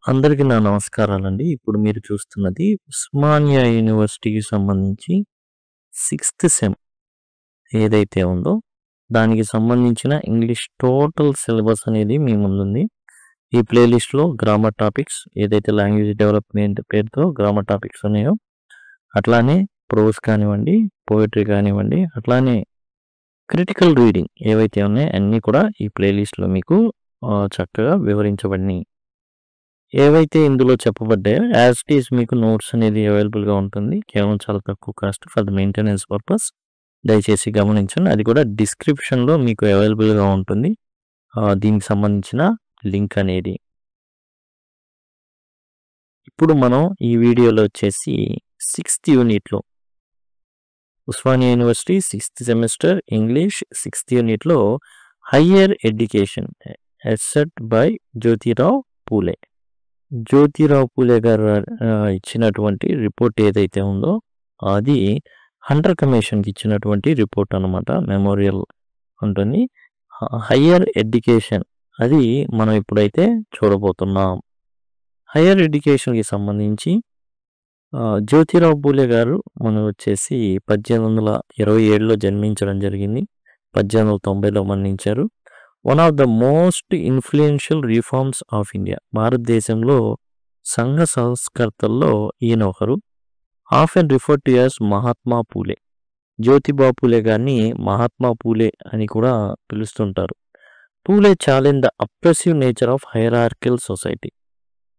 అందరికీ నా నమస్కారాలండి. ఇప్పుడు మీరు చూస్తున్నది ఉస్మానియా యూనివర్సిటీకి సంబంధించి సిక్స్త్ సెమ్ ఏదైతే ఉందో, దానికి సంబంధించిన ఇంగ్లీష్ టోటల్ సిలబస్ అనేది మీ ముందుంది. ఈ ప్లేలిస్ట్‌లో గ్రామర్ టాపిక్స్ ఏదైతే లాంగ్వేజ్ డెవలప్‌మెంట్ పేరుతో గ్రామర్ టాపిక్స్ ఉన్నాయో, అట్లానే ప్రోస్ కానివ్వండి, పోయెట్రీ కానివ్వండి, అట్లానే క్రిటికల్ రీడింగ్ ఏవైతే ఉన్నాయో అన్నీ కూడా ఈ ప్లేలిస్ట్‌లో మీకు చక్కగా వివరించబడినాయి. ఏవైతే ఇందులో చెప్పబడ్డాయో యాజ్ ఇట్ ఈజ్ మీకు నోట్స్ అనేది అవైలబుల్‌గా ఉంటుంది. కేవలం చాలా తక్కువ cost for the maintenance purpose. దయచేసి గమనించండి. అది కూడా డిస్క్రిప్షన్‌లో మీకు అవైలబుల్‌గా ఉంటుంది. దీనికి సంబంధించిన లింక్ అనేది. ఇప్పుడు మనం ఈ వీడియోలో వచ్చేసి సిక్స్త్ యూనిట్‌లో Osmania university sixth semester English sixth యూనిట్‌లో higher education essay by Jyotirao Phule. Jyotirao Phule garu ఇచ్చినటువంటి రిపోర్ట్ ఏదైతే ఉందో అది హంటర్ కమిషన్కి ఇచ్చినటువంటి రిపోర్ట్ అనమాట. మెమోరియల్ ఉంటుంది. హయ్యర్ ఎడ్యుకేషన్ అది మనం ఇప్పుడైతే చూడబోతున్నాం. హయ్యర్ ఎడ్యుకేషన్కి సంబంధించి జ్యోతిరావు పూలే గారు మనం వచ్చేసి 1827లో జన్మించడం జరిగింది. 1890లో మరణించారు. One of the most influential reforms of India. భారతదేశంలో సంఘ సంస్కర్తల్లో ఈయన ఒకరు. Often refer to as Mahatma Phule. Jyotiba Phule గారిని మహాత్మా పూలే అని కూడా పిలుస్తుంటారు. Phule challenge the oppressive nature of hierarchical society.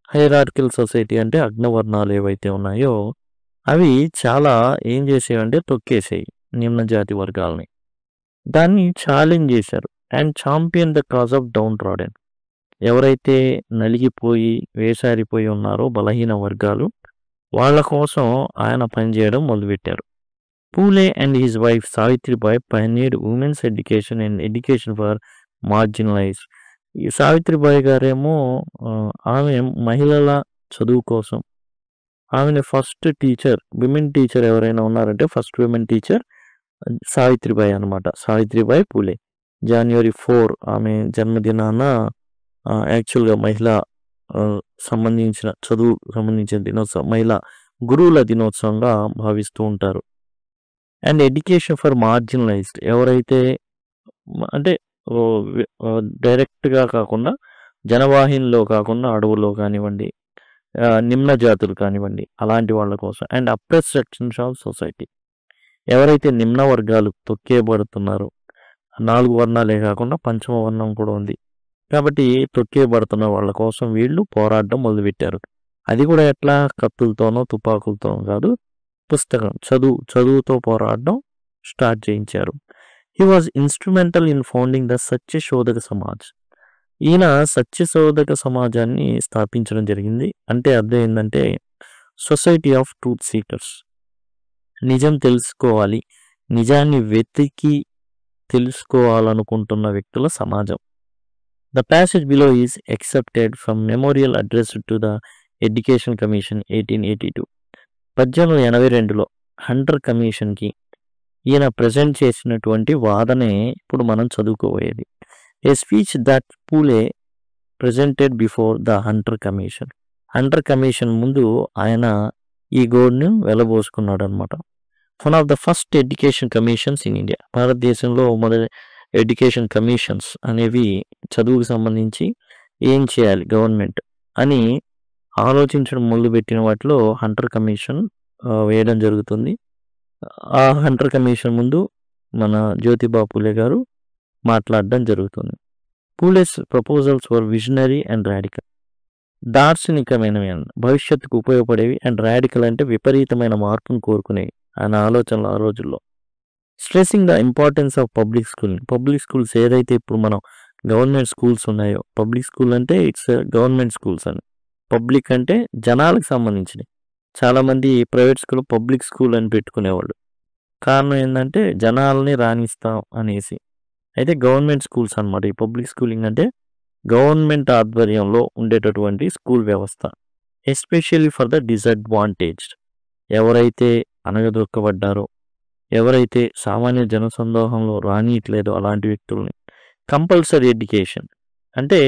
Hierarchical society అంటే అగ్నవర్ణాలు ఏవైతే ఉన్నాయో అవి చాలా ఏం చేసేవంటే తొక్కేసేవి నిమ్న జాతి వర్గాలని. దాన్ని ఛాలెంజ్ చేశారు. And champion the cause of down trodden. ఎవరైతే నలిగిపోయి వేసారిపోయి ఉన్నారో బలహీన వర్గాలు వాళ్ళ కోసం ఆయన పనిచేయడం మొదలుపెట్టారు. Phule and his wife Savitribai pioneered women's education and education for marginalize. ఈ సావిత్రిబాయి గారేమో ఆమె మహిళల చదువు కోసం ఆమెను ఫస్ట్ టీచర్ విమెన్ టీచర్ ఎవరైనా ఉన్నారంటే ఫస్ట్ విమెన్ టీచర్ సావిత్రిబాయి అనమాట. సావిత్రిబాయి పూలే. January 4 ఆమె జన్మదినాన యాక్చువల్గా మహిళ సంబంధించిన చదువు సంబంధించిన దినోత్సవం, మహిళా గురువుల దినోత్సవంగా భావిస్తూ ఉంటారు. అండ్ ఎడ్యుకేషన్ ఫర్ మార్జినలైజ్డ్, ఎవరైతే అంటే డైరెక్ట్గా కాకుండా జనవాహినిలో కాకుండా అడవుల్లో కానివ్వండి, నిమ్న జాతులు కానివ్వండి అలాంటి వాళ్ళ కోసం. And oppress sections of society, ఎవరైతే నిమ్న వర్గాలు తొక్కేయబడుతున్నారో, 4 వర్ణాలే కాకుండా పంచమ వర్ణం కూడా ఉంది కాబట్టి తొక్కేయబడుతున్న వాళ్ళ కోసం వీళ్ళు పోరాటం మొదలుపెట్టారు. అది కూడా ఎట్లా, కత్తులతోనో తుపాకులతోనో కాదు, పుస్తకం చదువుతో పోరాటం స్టార్ట్ చేయించారు. He was instrumental in founding the Satyashodhak Samaj. ఈయన సత్యశోధక సమాజాన్ని స్థాపించడం జరిగింది. అంటే అర్థం ఏంటంటే సొసైటీ ఆఫ్ ట్రూత్ సీకర్స్. నిజం తెలుసుకోవాలి, నిజాన్ని వెతికి తెలుసుకోవాలనుకుంటున్న వ్యక్తుల సమాజం. The passage below is excepted from memorial address to the education commission 1882. 1882లో హంటర్ కమిషన్కి ఈయన ప్రజెంట్ చేసినటువంటి వాదనే ఇప్పుడు మనం చదువుకోబోయేది. A speech that Phule presented before the Hunter commission. Hunter commission ముందు ఆయన ఈ గోడ్ను వెలబోసుకున్నాడు అనమాట. One of the first education commissions in India. భారతదేశంలో మొదటి ఎడ్యుకేషన్ కమిషన్స్ అనేవి చదువుకు సంబంధించి ఏం చేయాలి గవర్నమెంట్ అని ఆలోచించడం మొదలుపెట్టిన వాటిలో హంటర్ కమిషన్ వేయడం జరుగుతుంది. ఆ హంటర్ కమిషన్ ముందు మన జ్యోతిబా పూలే గారు మాట్లాడడం జరుగుతుంది. Phule's proposals were visionary and radical. దార్శనికమైనవి, భవిష్యత్తుకు ఉపయోగపడేవి. అండ్ రాడికల్ అంటే విపరీతమైన మార్పును కోరుకునేవి ఆయన ఆలోచనలు ఆ రోజుల్లో. Stressing the importance of public schooling. Public schools ఏదైతే ఇప్పుడు మనం గవర్నమెంట్ స్కూల్స్ ఉన్నాయో, పబ్లిక్ స్కూల్ అంటే ఇట్స్ గవర్నమెంట్ స్కూల్స్ అని, పబ్లిక్ అంటే జనాలకు సంబంధించినవి. చాలామంది ప్రైవేట్ స్కూల్ పబ్లిక్ స్కూల్ అని పెట్టుకునేవాళ్ళు. కారణం ఏంటంటే జనాలని రాణిస్తాం అనేసి. అయితే గవర్నమెంట్ స్కూల్స్ అనమాట ఈ పబ్లిక్ స్కూలింగ్ అంటే. గవర్నమెంట్ ఆధ్వర్యంలో ఉండేటటువంటి స్కూల్ వ్యవస్థ. ఎస్పెషల్లీ ఫర్ ద డిసడ్వాంటేజ్డ్, ఎవరైతే అణగదొక్కబడ్డారో, ఎవరైతే సామాన్య జనసందోహంలో రానియట్లేదో అలాంటి వ్యక్తుల్ని. కంపల్సరీ ఎడ్యుకేషన్ అంటే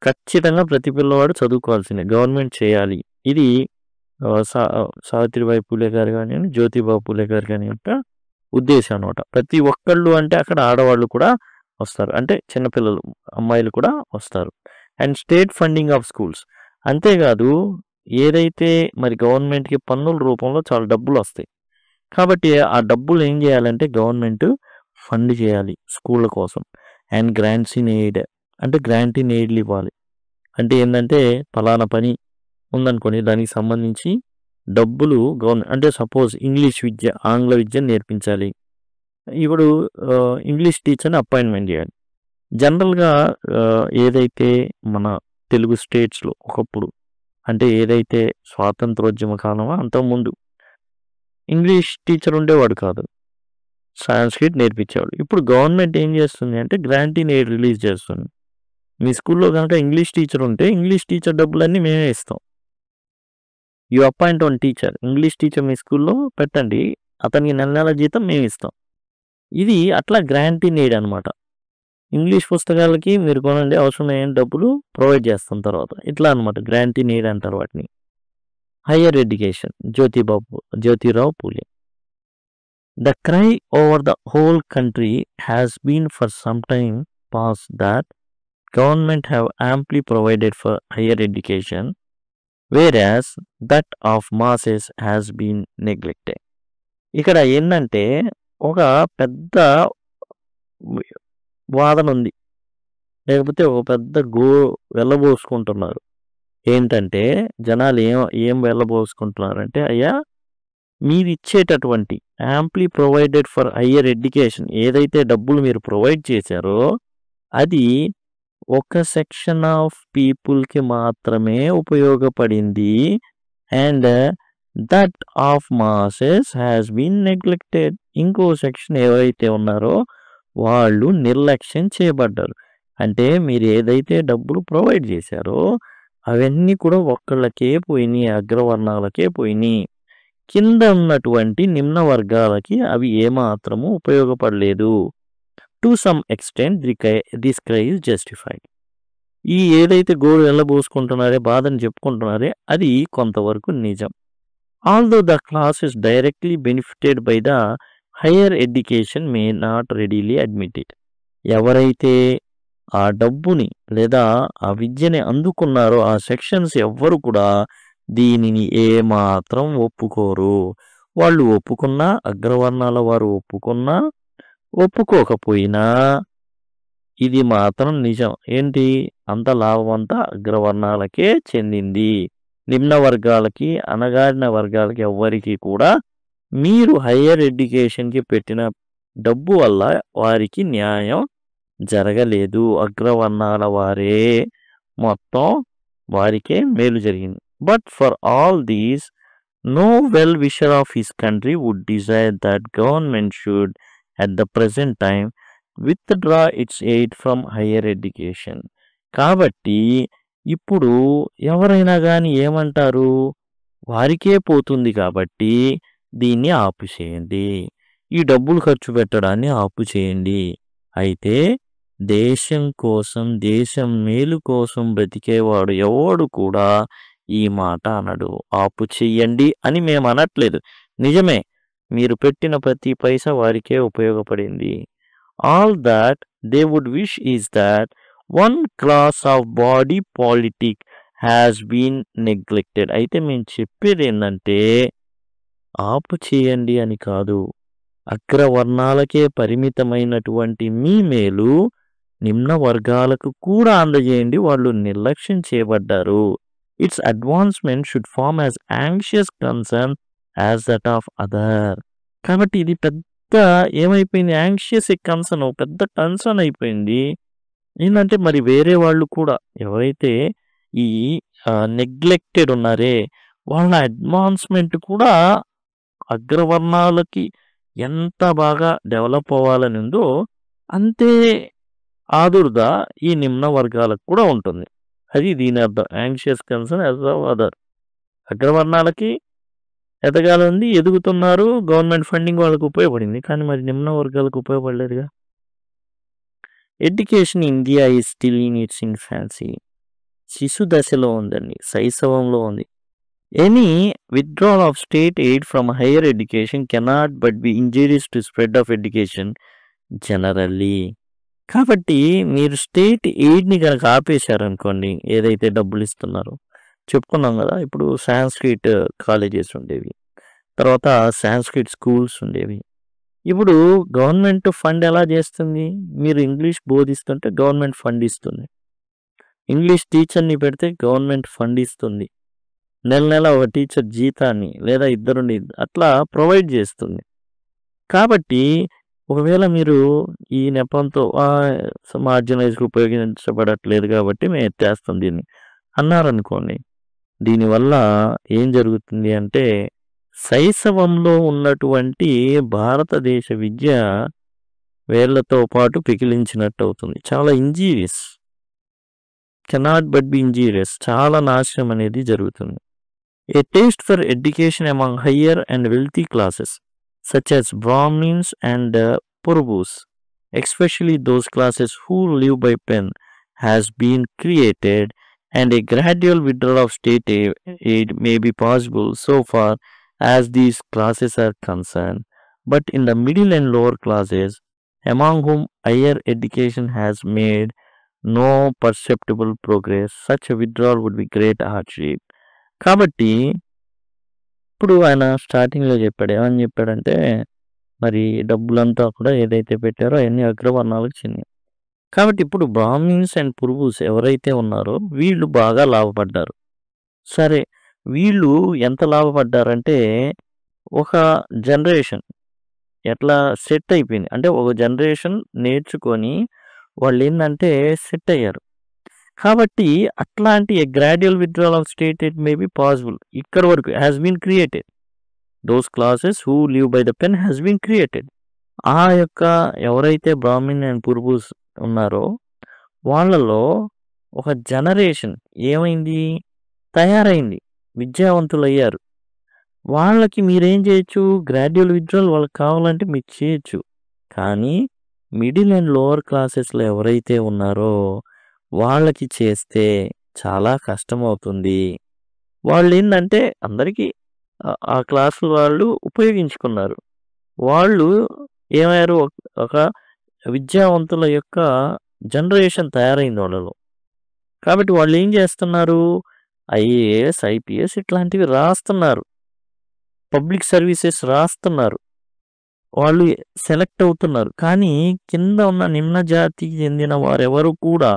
ఖచ్చితంగా ప్రతి పిల్లవాడు చదువుకోవాల్సిందే. గవర్నమెంట్ చేయాలి. ఇది సావిత్రిబాయి పూలే గారు కానివ్వండి, జ్యోతిబా పూలే గారు కాని యొక్క ఉద్దేశం అనమాట. ప్రతి ఒక్కళ్ళు అంటే అక్కడ ఆడవాళ్ళు కూడా వస్తారు. అంటే చిన్నపిల్లలు, అమ్మాయిలు కూడా వస్తారు. And state funding of schools. అంతేకాదు ఏదైతే మరి గవర్నమెంట్‌కి పన్నుల రూపంలో చాలా డబ్బులు వస్తాయి. కాబట్టి ఆ డబ్బులు ఏం చేయాలంటే గవర్నమెంట్ ఫండ్ చేయాలి స్కూళ్ళ కోసం. అండ్ గ్రాంట్స్ ఇన్ ఎయిడ్ అంటే గ్రాంట్ ఇన్ ఎయిడ్‌లు ఇవ్వాలి. అంటే ఏందంటే పలానా పని ఉందనుకోండి, దానికి సంబంధించి డబ్బులు అంటే సపోజ్ ఇంగ్లీష్ విద్య, ఆంగ్ల విద్య నేర్పించాలి. ఇప్పుడు ఇంగ్లీష్ టీచర్‌ని అపాయింట్మెంట్ చేయాలి. జనరల్‌గా ఏదైతే మన తెలుగు స్టేట్స్‌లో ఒకప్పుడు అంటే ఏదైతే స్వాతంత్రోద్యమ కాలమో అంతకుముందు ఇంగ్లీష్ టీచర్ ఉండేవాడు కాదు. సాంస్క్రిట్ నేర్పించేవాడు. ఇప్పుడు గవర్నమెంట్ ఏం చేస్తుంది అంటే గ్రాంట్ ఇన్ ఎయిడ్ రిలీజ్ చేస్తుంది. మీ స్కూల్‌లో గనక ఇంగ్లీష్ టీచర్ ఉంటే ఇంగ్లీష్ టీచర్ డబ్బులన్నీ మేమే ఇస్తాం. You appoint one teacher. English teacher మీ స్కూల్‌లో పెట్టండి. అతనికి నెల నెల జీతం మేమిస్తాం. ఇది అట్లా గ్రాంట్ ఇన్ ఎయిడ్ అనమాట. ఇంగ్లీష్ పుస్తకాలకి మీరు కొనండి, అవసరమైన డబ్బులు ప్రొవైడ్ చేస్తాం తర్వాత. ఇట్లా అనమాట గ్రాంట్ ఇన్ ఎయిడ్ అంటారు వాటిని. Higher education Jyotirao Phule. The cry over the whole country has been for some time past that government have amply provided for higher education, whereas that of masses has been neglected. ఇక్కడ ఏంటంటే ఒక పెద్ద వాదన ఉంది, లేకపోతే ఒక పెద్ద వెళ్ళబోసుకుంటున్నారు. ఏంటంటే జనాలు ఏం వెళ్ళబోసుకుంటున్నారంటే, అయ్యా మీరు ఇచ్చేటటువంటి యాంప్లీ ప్రొవైడెడ్ ఫర్ హయ్యర్ ఎడ్యుకేషన్ ఏదైతే డబ్బులు మీరు ప్రొవైడ్ చేశారో అది ఒక సెక్షన్ ఆఫ్ పీపుల్కి మాత్రమే ఉపయోగపడింది. And that of masses has been neglected. ఇంకో సెక్షన్ ఎవరైతే ఉన్నారో వాళ్ళు నిర్లక్ష్యం చేయబడ్డారు. అంటే మీరు ఏదైతే డబ్బులు ప్రొవైడ్ చేశారో అవన్నీ కూడా ఒక్కళ్ళకే పోయినాయి, అగ్రవర్ణాలకే పోయినాయి. కింద ఉన్నటువంటి నిమ్న వర్గాలకి అవి ఏమాత్రము ఉపయోగపడలేదు. To some extent this cry is justified. ఈ ఏదైతే గోరు వెళ్ళబోసుకుంటున్నారే, బాధని చెప్పుకుంటున్నారే, అది కొంతవరకు నిజం. Although the class is directly benefited by the higher education may not readily admit it. ఎవరైతే ఆ డబ్బుని లేదా ఆ విద్యని అందుకున్నారో ఆ సెక్షన్స్ ఎవ్వరు కూడా దీనిని ఏమాత్రం ఒప్పుకోరు. వాళ్ళు ఒప్పుకున్నా, అగ్రవర్ణాల వారు ఒప్పుకున్నా, ఒప్పుకోకపోయినా ఇది మాత్రం నిజం. ఏంటి, అంత లాభం అంతా అగ్రవర్ణాలకే చెందింది. నిమ్న వర్గాలకి, అణగారిన వర్గాలకి ఎవ్వరికి కూడా మీరు హయ్యర్ ఎడ్యుకేషన్కి పెట్టిన డబ్బు వల్ల వారికి న్యాయం జరగలేదు. అగ్రవర్ణాల వారే మొత్తం వారికే మేలు జరిగింది. But for all these, no well-wisher of his country would desire that government should, at the present time, withdraw its aid from higher education. కాబట్టి ఇప్పుడు ఎవరైనా కానీ ఏమంటారు, వారికే పోతుంది కాబట్టి దీన్ని ఆపు చేయండి, ఈ డబ్బులు ఖర్చు పెట్టడాన్ని ఆపు చేయండి. అయితే దేశం కోసం, దేశం మేలు కోసం బ్రతికేవాడు ఎవడు కూడా ఈ మాట అనడు. ఆపు చెయ్యండి అని మేము అనట్లేదు. నిజమే, మీరు పెట్టిన ప్రతి పైసా వారికే ఉపయోగపడింది. All that they would wish is that one class of body politic has been neglected. అయితే మేము చెప్పేది ఏంటంటే ఆపు చేయండి అని కాదు. అగ్రవర్ణాలకే పరిమితమైనటువంటి మీ మేలు నిమ్న వర్గాలకు కూడా అందజేయండి. వాళ్ళు నిర్లక్ష్యం చేయబడ్డారు. Its advancement should form as anxious concern as that of other. కాబట్టి ఇది పెద్ద ఏమైపోయింది, యాంగ్షియస్ కన్సర్న్, పెద్ద కన్సర్న్ అయిపోయింది. ఏంటంటే మరి వేరే వాళ్ళు కూడా ఎవరైతే ఈ నెగ్లెక్టెడ్ ఉన్నారే వాళ్ళ అడ్వాన్స్మెంట్ కూడా అగ్రవర్ణాలకి ఎంత బాగా డెవలప్ అవ్వాలని ఉందో అంతే ఆదుర్ద ఈ నిమ్న వర్గాలకు కూడా ఉంటుంది. అది దీని అర్థం. Anxious concern as other. అగ్రవర్ణాలకి ఎదగాలని ఎదుగుతున్నారు, గవర్నమెంట్ ఫండింగ్ వాళ్ళకి ఉపయోగపడింది, కానీ మరి నిమ్న వర్గాలకు ఉపయోగపడలేదుగా. Education India is still in its infancy. శిశు దశలో ఉందండి, శైశవంలో ఉంది. Any withdrawal of state aid from higher education cannot but be injurious to spread of education generally. కాబట్టి మీరు స్టేట్ ఎయిడ్‌ని గనక ఆపేశారనుకోండి, ఏదైతే డబ్బులు ఇస్తున్నారో, చెప్పుకున్నాం గదా! ఇప్పుడు సాంస్క్రిట్ కాలేజెస్ ఉండేవి. తర్వాత సాంస్క్రిట్ స్కూల్స్ ఉండేవి. ఇప్పుడు గవర్నమెంట్ ఫండ్ ఎలా చేస్తుంది? మీరు ఇంగ్లీష్ బోధిస్తుంటే గవర్నమెంట్ ఫండ్ ఇస్తుంది. ఇంగ్లీష్ టీచర్‌ని పెడితే గవర్నమెంట్ ఫండ్ ఇస్తుంది. నెల నెల ఒక టీచర్ జీతాన్ని లేదా ఇద్దరుండి అట్లా ప్రొవైడ్ చేస్తుంది. కాబట్టి ఒకవేళ మీరు ఈ నెపంతో మార్జినలైజ్డ్‌కి ఉపయోగించబడట్లేదు కాబట్టి మేము ఎత్తేస్తాం దీన్ని అన్నారనుకోండి. దీనివల్ల ఏం జరుగుతుంది అంటే శైశవంలో ఉన్నటువంటి భారతదేశ విద్య వేళ్ళతో పాటు పెకిలించినట్టు అవుతుంది. చాలా injurious. Cannot but be injurious. చాలా నాశనం అనేది జరుగుతుంది. A taste for education among higher and wealthy classes, such as Brahmins and Purvus, especially those classes who live by pen, has been created, and a gradual withdrawal of state aid may be possible so far as these classes are concerned. But in the middle and lower classes, among whom higher education has made no perceptible progress, such a withdrawal would be great hardship. కాబట్టి ఇప్పుడు ఆయన స్టార్టింగ్‌లో చెప్పాడు. ఏమని చెప్పాడంటే, మరి డబ్బులంతా కూడా ఏదైతే పెట్టారో అయన్నీ అగ్రవర్ణాలకు చెందినయి. కాబట్టి ఇప్పుడు బ్రాహ్మిన్స్ అండ్ పురువుస్ ఎవరైతే ఉన్నారో వీళ్ళు బాగా లాభపడ్డారు. సరే, వీళ్ళు ఎంత లాభపడ్డారంటే ఒక జనరేషన్ ఎట్లా సెట్ అయిపోయింది. అంటే ఒక జనరేషన్ నేర్చుకొని వాళ్ళేందంటే సెట్ అయ్యారు. కాబట్టి అట్లాంటి a gradual withdrawal of state aid may be possible. ఇక్కడి వరకు has been created. Those classes who live by the pen has been created. ఆ యొక్క ఎవరైతే బ్రాహ్మిన్ అండ్ పుర్బూస్ ఉన్నారో వాళ్ళలో ఒక జనరేషన్ ఏమైంది? తయారైంది. విద్యావంతులయ్యారు. వాళ్ళకి మీరేం చేయొచ్చు? గ్రాడ్యువల్ విత్డ్రావల్ వాళ్ళకి కావాలంటే మీరు చేయొచ్చు. కానీ మిడిల్ అండ్ లోవర్ క్లాసెస్‌లో ఎవరైతే ఉన్నారో వాళ్ళకి చేస్తే చాలా కష్టమవుతుంది. వాళ్ళేందంటే అందరికీ ఆ క్లాసుల వాళ్ళు ఉపయోగించుకున్నారు. వాళ్ళు ఏమయ్యారు? ఒక విద్యావంతుల యొక్క జనరేషన్ తయారైంది వాళ్ళలో. కాబట్టి వాళ్ళేం చేస్తున్నారు? ఐఏఎస్, ఐపీఎస్ ఇట్లాంటివి రాస్తున్నారు. పబ్లిక్ సర్వీసెస్ రాస్తున్నారు. వాళ్ళు సెలెక్ట్ అవుతున్నారు. కానీ కింద ఉన్న నిమ్న జాతికి చెందిన వారెవరు కూడా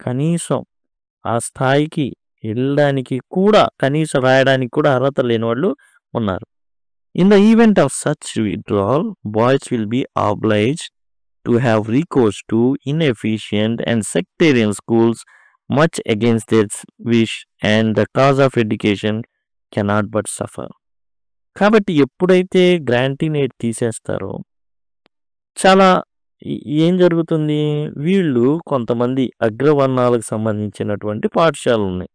కనీసం ఆ స్థాయికి వెళ్ళడానికి కూడా, కనీసం రాయడానికి కూడా అర్హత లేని వాళ్ళు ఉన్నారు. In the event of such withdrawal, boys will be obliged to have recourse to inefficient and sectarian schools much against their wish, and the cause of education cannot but suffer. కాబట్టి ఎప్పుడైతే గ్రాంటింగ్ ఎయిడ్ తీసేస్తారో చాలా ఏం జరుగుతుంది? వీళ్ళు కొంతమంది అగ్రవర్ణాలకు సంబంధించినటువంటి పాఠశాలలు ఉన్నాయి.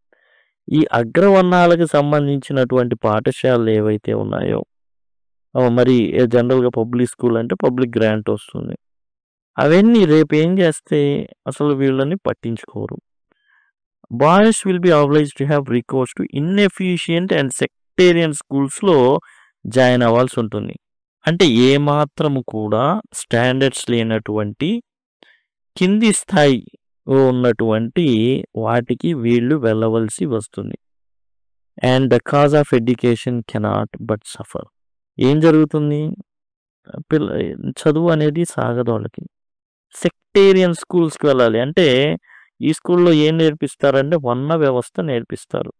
ఈ అగ్రవర్ణాలకు సంబంధించినటువంటి పాఠశాలలు ఏవైతే ఉన్నాయో మరి జనరల్‌గా పబ్లిక్ స్కూల్ అంటే పబ్లిక్ గ్రాంట్ వస్తుంది. అవన్నీ రేపు ఏం చేస్తాయి? అసలు వీళ్ళని పట్టించుకోరు. Boys will be obliged to have recourse to inefficient and sectarian schooల్స్‌లో జాయిన్ అవ్వాల్సి ఉంటుంది. అంటే ఏమాత్రము కూడా స్టాండర్డ్స్ లేనటువంటి కింది స్థాయి ఉన్నటువంటి వాటికి వీళ్ళు వెళ్ళవలసి వస్తుంది. And the cause of education cannot but suffer. ఏం జరుగుతుంది? చదువు అనేది సాగదు వాళ్ళకి. సెక్టేరియన్ స్కూల్స్‌కి వెళ్ళాలి. అంటే ఈ స్కూల్‌లో ఏం నేర్పిస్తారంటే వర్ణ వ్యవస్థ నేర్పిస్తారు.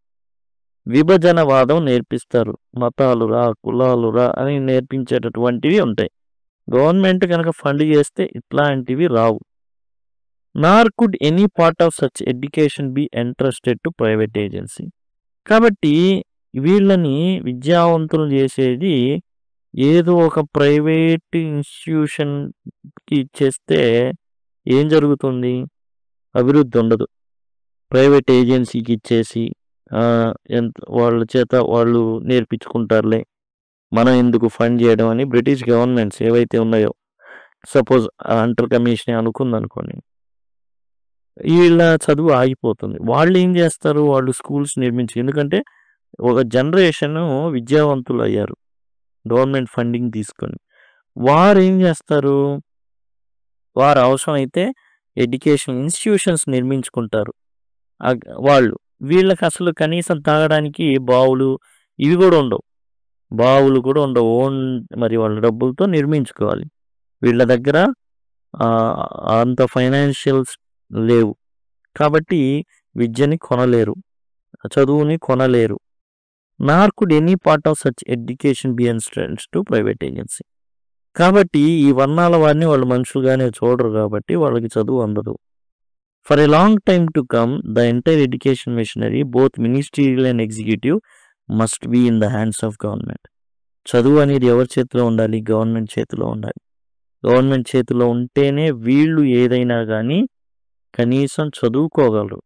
విభజనవాదం నేర్పిస్తారు. మతాలురా, కులాలురా అని నేర్పించేటటువంటివి ఉంటాయి. గవర్నమెంట్ కనుక ఫండ్ చేస్తే ఇట్లాంటివి రావు. Nor could any part of such education be entrusted to private agency. కాబట్టి వీళ్ళని విద్యావంతులు చేసేది ఏదో ఒక ప్రైవేట్ ఇన్స్టిట్యూషన్‌కి ఇచ్చేస్తే ఏం జరుగుతుంది? అభివృద్ధి ఉండదు. ప్రైవేట్ ఏజెన్సీకి ఇచ్చేసి వాళ్ళ చేత వాళ్ళు నేర్పించుకుంటారులే, మనం ఎందుకు ఫండ్ చేయడం అని బ్రిటిష్ గవర్నమెంట్స్ ఏవైతే ఉన్నాయో, సపోజ్ హంటర్ కమిషనే అనుకుందనుకోండి. వీళ్ళ చదువు ఆగిపోతుంది. వాళ్ళు ఏం చేస్తారు? వాళ్ళు స్కూల్స్ నిర్మించి, ఎందుకంటే ఒక జనరేషన్ విద్యావంతులు అయ్యారు గవర్నమెంట్ ఫండింగ్ తీసుకొని. వారు ఏం చేస్తారు? వారు అవసరమైతే ఎడ్యుకేషన్ ఇన్స్టిట్యూషన్స్ నిర్మించుకుంటారు. వాళ్ళు వీళ్ళకి అసలు కనీసం తాగడానికి బావులు ఇవి కూడా ఉండవు. బావులు కూడా ఉండవు. ఓన్ మరి వాళ్ళ డబ్బులతో నిర్మించుకోవాలి. వీళ్ళ దగ్గర అంత ఫైనాన్షియల్స్ లేవు. కాబట్టి విద్యని కొనలేరు, చదువుని కొనలేరు. Nor could any part of such education be ఎన్స్టెన్స్ టు ప్రైవేట్ ఏజెన్సీ. కాబట్టి ఈ వర్ణాల వారిని వాళ్ళు మనుషులుగానే చూడరు, కాబట్టి వాళ్ళకి చదువు అందదు. For a long time to come the entire education machinery both ministerial and executive must be in the hands of government. చదువు అనేది ఎవరి చేతిలో ఉండాలి? గవర్నమెంట్ చేతిలో ఉండాలి. గవర్నమెంట్ చేతిలో ఉంటేనే వీళ్ళు ఏదైనా కానీ కనీసం చదువుకోగలరు.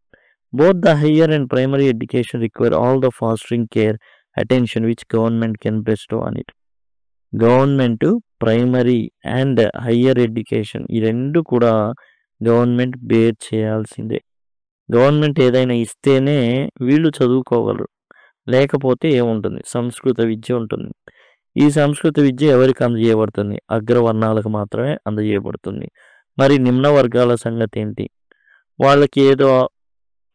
Both the higher and primary education require all the fostering care attention which government can bestow on it. Government primary and higher education ఈ రెండు కూడా గవర్నమెంట్ బేర్ చేయాల్సిందే. గవర్నమెంట్ ఏదైనా ఇస్తేనే వీళ్ళు చదువుకోగలరు, లేకపోతే ఏముంటుంది? సంస్కృత విద్య ఉంటుంది. ఈ సంస్కృత విద్య ఎవరికి అందజేయబడుతుంది? అగ్రవర్ణాలకు మాత్రమే అందజేయబడుతుంది. మరి నిమ్న వర్గాల సంగతి ఏంటి? వాళ్ళకి ఏదో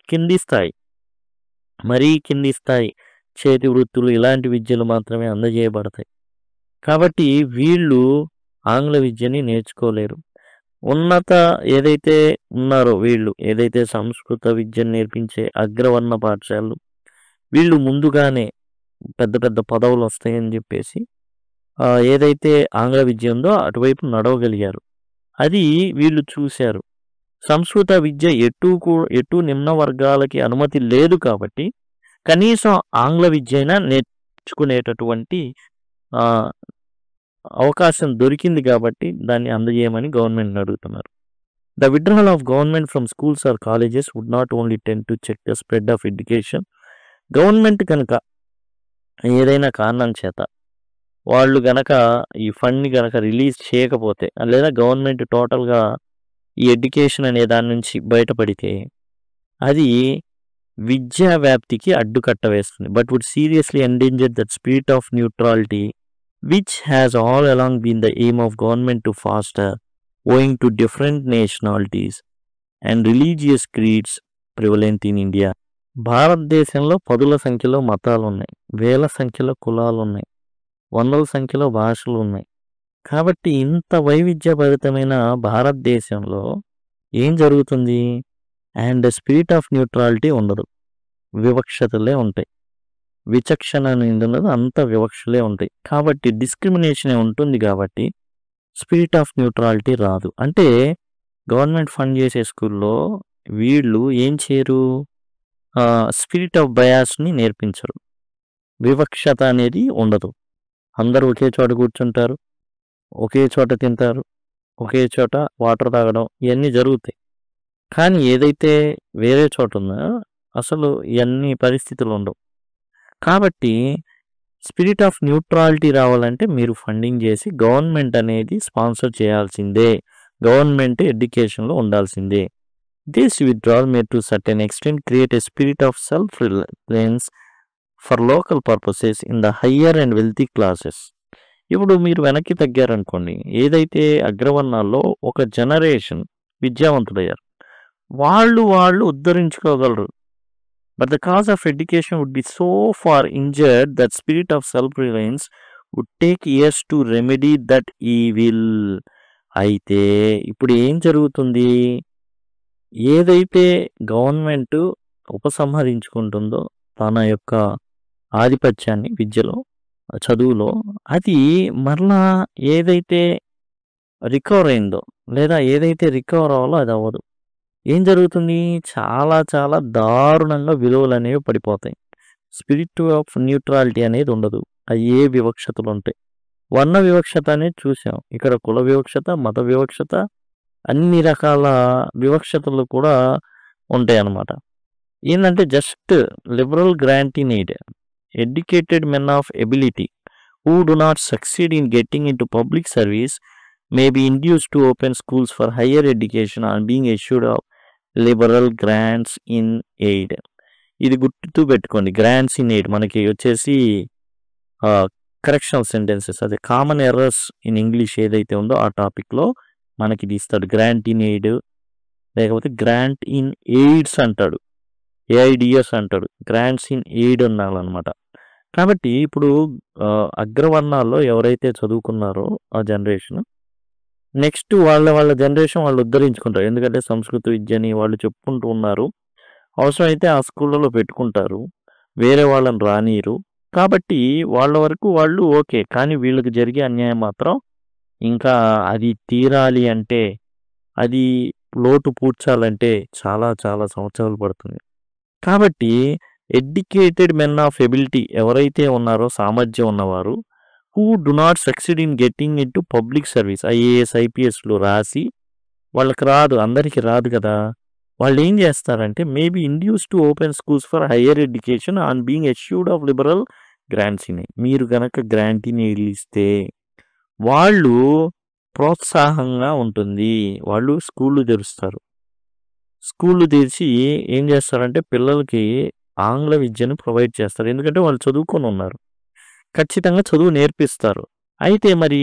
కింది స్థాయి, మరీ కింది స్థాయి చేతి వృత్తులు ఇలాంటి విద్యలు మాత్రమే అందజేయబడతాయి. కాబట్టి వీళ్ళు ఆంగ్ల విద్యని నేర్చుకోలేరు. ఉన్నత ఏదైతే ఉన్నారో వీళ్ళు, ఏదైతే సంస్కృత విద్యను నేర్పించే అగ్రవర్ణ పాఠశాలలు, వీళ్ళు ముందుగానే పెద్ద పెద్ద పదవులు వస్తాయని చెప్పేసి ఏదైతే ఆంగ్ల విద్య ఉందో అటువైపు నడవగలిగారు. అది వీళ్ళు చూశారు. సంస్కృత విద్య ఎటు నిమ్న వర్గాలకి అనుమతి లేదు కాబట్టి కనీసం ఆంగ్ల విద్య అయినా నేర్చుకునేటటువంటి అవకాశం దొరికింది కాబట్టి దాన్ని అందజేయమని గవర్నమెంట్ అడుగుతున్నారు. The withdrawal of government from schools or colleges would not only tend to check the spread of education. Government కనుక ఏదైనా కారణం చేత వాళ్ళు గనక ఈ ఫండ్ని గనక రిలీజ్ చేయకపోతే, లేదా గవర్నమెంట్ టోటల్గా ఈ ఎడ్యుకేషన్ అనే దాని నుంచి బయటపడితే అది విద్యా వ్యాప్తికి అడ్డుకట్ట వేస్తుంది. But would seriously endanger that spirit of neutrality which has all along been the aim of government to foster, owing to different nationalities and religious creeds prevalent in India. భారతదేశంలో పదుల సంఖ్యలో మతాలు ఉన్నాయి, వేల సంఖ్యలో కులాలు ఉన్నాయి, వందల సంఖ్యలో భాషలు ఉన్నాయి. కాబట్టి ఇంత వైవిధ్యభరితమైన భారతదేశంలో ఏం జరుగుతుంది? అండ్ స్పిరిట్ ఆఫ్ న్యూట్రాలిటీ ఉండదు, వివక్షతలే ఉంటాయి. విచక్షణ అనేది ఉండదు, అంత వివక్షలే ఉంటాయి. కాబట్టి డిస్క్రిమినేషన్ ఉంటుంది. కాబట్టి స్పిరిట్ ఆఫ్ న్యూట్రాలిటీ రాదు. అంటే గవర్నమెంట్ ఫండ్ చేసే స్కూల్లో వీళ్ళు ఏం చేయరు? స్పిరిట్ ఆఫ్ బయాస్ని నేర్పించరు. వివక్షత అనేది ఉండదు. అందరూ ఒకే చోట కూర్చుంటారు, ఒకే చోట తింటారు, ఒకే చోట వాటర్ తాగడం, ఇవన్నీ జరుగుతాయి. కానీ ఏదైతే వేరే చోట ఉందో అసలు ఇవన్నీ పరిస్థితులు ఉండవు. కాబట్టి స్పిరిట్ ఆఫ్ న్యూట్రాలిటీ రావాలంటే మీరు ఫండింగ్ చేసి గవర్నమెంట్ అనేది స్పాన్సర్ చేయాల్సిందే, గవర్నమెంట్ ఎడ్యుకేషన్లో ఉండాల్సిందే. This withdrawal May to certain extent create a spirit of self Reliance for local purposes in the higher and wealthy classes. ఇప్పుడు మీరు వెనక్కి తగ్గారనుకోండి, ఏదైతే అగ్రవర్ణాల్లో ఒక జనరేషన్ విద్యావంతులయ్యారు, వాళ్ళు ఉద్ధరించుకోగలరు. But the cause of education would be so far injured that spirit of self-reliance would take years to remedy that evil. అయితే ఇప్పుడు ఏం జరుగుతుంది? ఏదైతే గవర్నమెంట్ ఉపసంహరించుకుంటుందో తన యొక్క ఆధిపత్యాన్ని విద్యలో, చదువులో, అది మరలా ఏదైతే రికవర్ అయిందో లేదా ఏదైతే రికవర్ అవ్వాలో అది అవ్వదు. ఏం జరుగుతుంది? చాలా చాలా దారుణంగా విలువలు అనేవి పడిపోతాయి. స్పిరిట్ ఆఫ్ న్యూట్రాలిటీ అనేది ఉండదు. అవి ఏ వివక్షతలు ఉంటాయి. వర్ణ వివక్షత అనేది చూసాం, ఇక్కడ కుల వివక్షత, మత వివక్షత, అన్ని రకాల వివక్షతలు కూడా ఉంటాయి అన్నమాట. ఏంటంటే just liberal grantee need educated men of ability who do not succeed in getting into public service may be induced to open schools for higher education on being assured of liberal grants in aid. ఇది గుర్తు పెట్టుకోండి. Grants in aid మనకి వచ్చేసి correctional sentences, అదే common errors in English ఏదైతే ఉందో ఆ టాపిక్లో మనకి ఇది ఇస్తాడు. గ్రాంట్ ఇన్ ఎయిడ్ లేకపోతే గ్రాంట్ ఇన్ ఎయిడ్స్ అంటాడు, ఏఐడిఎస్ అంటాడు. గ్రాంట్స్ ఇన్ ఎయిడ్ అనాలన్నమాట. కాబట్టి ఇప్పుడు అగ్రవర్ణాల్లో ఎవరైతే చదువుకున్నారో ఆ జనరేషన్, నెక్స్ట్ వాళ్ళ జనరేషన్ వాళ్ళు ఉద్ధరించుకుంటారు. ఎందుకంటే సంస్కృత విద్యని వాళ్ళు చెప్పుకుంటూ ఉన్నారు. అవసరమైతే ఆ స్కూళ్ళలో పెట్టుకుంటారు, వేరే వాళ్ళని రానీరు. కాబట్టి వాళ్ళ వరకు వాళ్ళు ఓకే. కానీ వీళ్ళకి జరిగే అన్యాయం మాత్రం ఇంకా అది తీరాలి అంటే, అది లోటు పూడ్చాలంటే చాలా చాలా సంవత్సరాలు పడుతుంది. కాబట్టి ఎడ్యుకేటెడ్ మెన్ ఆఫ్ ఎబిలిటీ ఎవరైతే ఉన్నారో, సామర్థ్యం ఉన్నవారు, who do not succeed in getting in to public service, IAS ఐపీఎస్లు రాసి వాళ్ళకి రాదు, అందరికీ రాదు కదా, వాళ్ళు ఏం చేస్తారంటే maybe induce to open schools for higher education on being assured of liberal grants in. మీరు కనుక గ్రాంట్ ఇన్ ఇస్తే వాళ్ళు ప్రోత్సాహంగా ఉంటుంది. వాళ్ళు స్కూళ్ళు తెరుస్తారు. స్కూళ్ళు తెరిచి ఏం చేస్తారంటే పిల్లలకి ఆంగ్ల విద్యను ప్రొవైడ్ చేస్తారు. ఎందుకంటే వాళ్ళు చదువుకొని ఉన్నారు, ఖచ్చితంగా చదువు నేర్పిస్తారు. అయితే మరి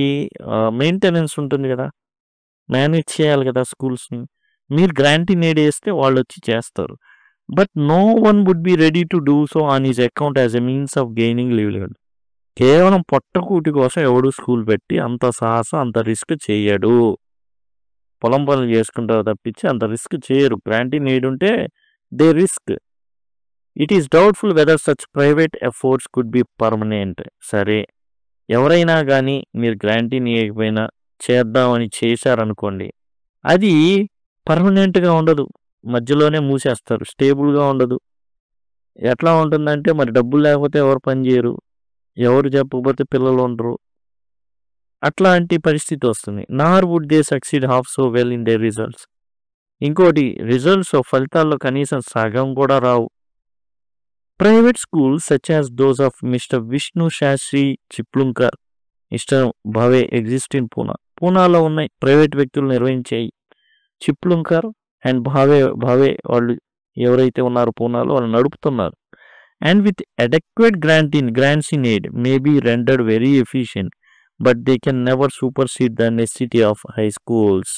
మెయింటెనెన్స్ ఉంటుంది కదా, మేనేజ్ చేయాలి కదా స్కూల్స్ని. మీరు గ్రాంట్ ఇన్ ఎయిడ్ వేస్తే వాళ్ళు వచ్చి చేస్తారు. But no one would be ready to do so on his account as a means of gaining livelihood. కేవలం పొట్టకూటి కోసం ఎవడు స్కూల్ పెట్టి అంత సాహసం అంత రిస్క్ చేయడు. పొలం పనులు చేసుకుంటారు తప్పించి అంత రిస్క్ చేయరు. గ్రాంట్ ఇన్ ఎయిడ్ ఉంటే they risk. It is doubtful whether such private efforts could be permanent. సరే, ఎవరైనా కానీ మీరు గ్రాంట్ ఇన్ ఇవ్వకపోయినా చేద్దామని చేశారనుకోండి, అది పర్మనెంట్గా ఉండదు, మధ్యలోనే మూసేస్తారు, స్టేబుల్గా ఉండదు. ఎట్లా ఉంటుందంటే మరి డబ్బులు లేకపోతే ఎవరు పని చేయరు, ఎవరు చెప్పకపోతే పిల్లలు ఉండరు, అట్లాంటి పరిస్థితి వస్తుంది. Nor would they succeed half so well in the results. ఇంకోటి, రిజల్ట్స్ ఫలితాల్లో కనీసం సగం కూడా రావు. Private schools such as those of mister Vishnu Shastri Chiplunkar, mister Bhave exist in పూనాలో ఉన్నాయి, ప్రైవేట్ వ్యక్తులు నిర్వహించాయి. చిప్లుంకర్ అండ్ భావే వాళ్ళు ఎవరైతే ఉన్నారో పూనాలో వాళ్ళు నడుపుతున్నారు. And with adequate grants in aid may be rendered very efficient, but they can never supersede the necessity of high schools.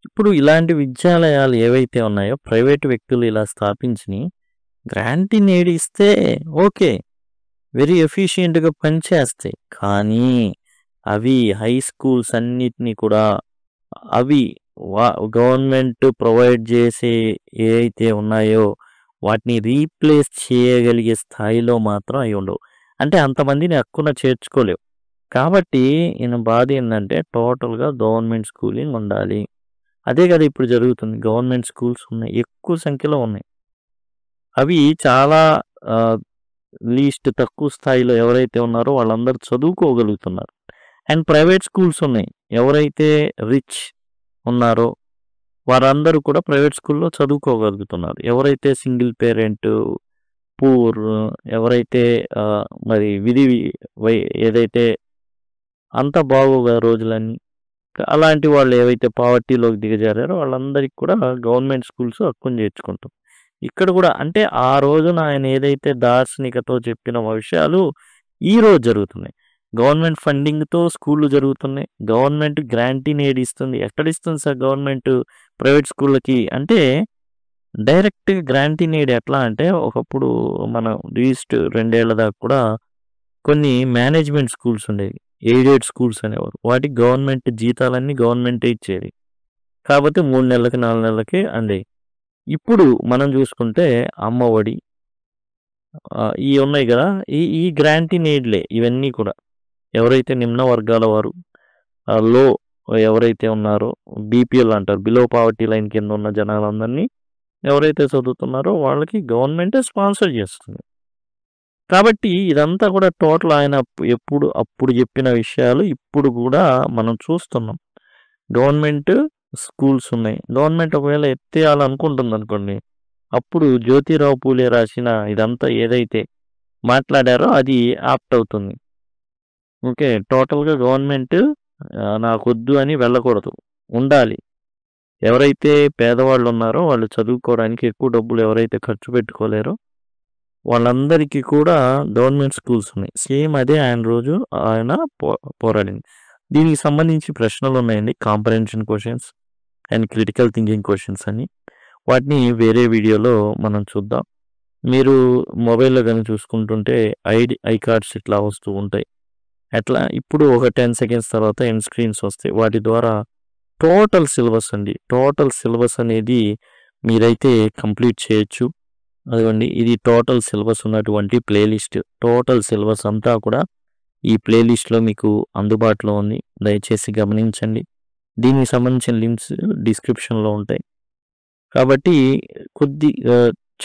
ఇప్పుడు ఇలాంటి విద్యాలయాలు ఏవైతే ఉన్నాయో ప్రైవేట్ వ్యక్తులు ఇలా స్థాపించి గ్రాంట్ ఇన్ ఎయిడ్ ఇస్తే ఓకే, వెరీ ఎఫిషియెంట్గా పనిచేస్తాయి. కానీ అవి హై స్కూల్స్ అన్నిటినీ కూడా అవి గవర్నమెంట్ ప్రొవైడ్ చేసే ఏవైతే ఉన్నాయో వాటిని రీప్లేస్ చేయగలిగే స్థాయిలో మాత్రం అవి ఉండవు. అంటే అంతమందిని హక్కున చేర్చుకోలేవు. కాబట్టి ఈయన బాధ ఏంటంటే టోటల్గా గవర్నమెంట్ స్కూలింగ్ ఉండాలి. అదే కదా ఇప్పుడు జరుగుతుంది. గవర్నమెంట్ స్కూల్స్ ఉన్నాయి, ఎక్కువ సంఖ్యలో ఉన్నాయి. అవి చాలా లీస్ట్ తక్కువ స్థాయిలో ఎవరైతే ఉన్నారో వాళ్ళందరూ చదువుకోగలుగుతున్నారు. అండ్ ప్రైవేట్ స్కూల్స్ ఉన్నాయి, ఎవరైతే రిచ్ ఉన్నారో వారందరూ కూడా ప్రైవేట్ స్కూల్లో చదువుకోగలుగుతున్నారు. ఎవరైతే సింగిల్ పేరెంట్, పూర్, ఎవరైతే మరి ఏదైతే అంత బాగోగా రోజులన్నీ, అలాంటి వాళ్ళు ఏవైతే పావర్టీలోకి దిగజారారో వాళ్ళందరికీ కూడా గవర్నమెంట్ స్కూల్స్ హక్కును చేర్చుకుంటాం. ఇక్కడ కూడా అంటే ఆ రోజున ఆయన ఏదైతే దార్శనికతో చెప్పిన విషయాలు ఈ రోజు జరుగుతున్నాయి. గవర్నమెంట్ ఫండింగ్తో స్కూళ్ళు జరుగుతున్నాయి. గవర్నమెంట్ గ్రాంట్ ఇన్ ఎయిడ్ ఇస్తుంది. ఎక్కడ ఇస్తుంది సార్ గవర్నమెంట్ ప్రైవేట్ స్కూళ్ళకి అంటే? డైరెక్ట్ గ్రాంట్ ఇన్ ఎయిడ్ ఎట్లా అంటే, ఒకప్పుడు మనం లీస్ట్ 2 ఏళ్ల దాకా కూడా కొన్ని మేనేజ్మెంట్ స్కూల్స్ ఉండేవి, ఎయిడెడ్ స్కూల్స్ అనేవారు. వాటికి గవర్నమెంట్ జీతాలన్నీ గవర్నమెంటే ఇచ్చేది. కాకపోతే 3 నెలలకి 4 నెలలకి అందేవి. ఇప్పుడు మనం చూసుకుంటే అమ్మఒడి ఇవి ఉన్నాయి కదా, ఈ గ్రాంట్ ఇన్ ఎయిడ్లే ఇవన్నీ కూడా. ఎవరైతే నిమ్న వర్గాల వారు, లో ఎవరైతే ఉన్నారో, బీపీఎల్ అంటారు, బిలో పావర్టీ లైన్ కింద ఉన్న జనాలందరినీ ఎవరైతే చదువుతున్నారో వాళ్ళకి గవర్నమెంటే స్పాన్సర్ చేస్తుంది. కాబట్టి ఇదంతా కూడా టోటల్ ఆయన అప్పుడు చెప్పిన విషయాలు ఇప్పుడు కూడా మనం చూస్తున్నాం. గవర్నమెంట్ స్కూల్స్ ఉన్నాయి. గవర్నమెంట్ ఒకవేళ ఎత్తేయాలనుకుంటుంది అనుకోండి, అప్పుడు జ్యోతిరావు పూలే రాసిన ఇదంతా ఏదైతే మాట్లాడారో అది ఆప్ట్ అవుతుంది. ఓకే, టోటల్గా గవర్నమెంట్ నాకొద్దు అని వెళ్ళకూడదు, ఉండాలి. ఎవరైతే పేదవాళ్ళు ఉన్నారో వాళ్ళు చదువుకోవడానికి ఎక్కువ డబ్బులు ఎవరైతే ఖర్చు పెట్టుకోలేరో వాళ్ళందరికీ కూడా గవర్నమెంట్ స్కూల్స్ ఉన్నాయి. సేమ్ అదే ఆయన పోరాడింది. దీనికి సంబంధించి ప్రశ్నలు ఉన్నాయండి. Comprehension questions and critical thinking questions అని. వాటిని వేరే వీడియోలో మనం చూద్దాం. మీరు మొబైల్‌లో గాని చూసుకుంటుంటే ఐ కార్డ్స్ ఇట్లా వస్తూ ఉంటాయి. అట్లా ఇప్పుడు ఒక 10 సెకండ్స్ తర్వాత ఎండ్ స్క్రీన్స్ వస్తాయి. వాటి ద్వారా టోటల్ సిలబస్ అండి. టోటల్ సిలబస్ అనేది మీరైతే కంప్లీట్ చేయొచ్చు. అదిగోండి ఇది టోటల్ సిలబస్ ఉన్నటువంటి ప్లేలిస్ట్. టోటల్ సిలబస్ అంతా కూడా ఈ ప్లేలిస్ట్‌లో మీకు అందుబాటులో ఉంది. దయచేసి గమనించండి. దీనికి సంబంధించిన లింక్స్ డిస్క్రిప్షన్‌లో ఉంటాయి. కాబట్టి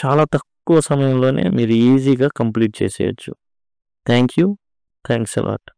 చాలా తక్కువ సమయంలోనే మీరు ఈజీగా కంప్లీట్ చేసేయొచ్చు. Thank you. Thanks a lot.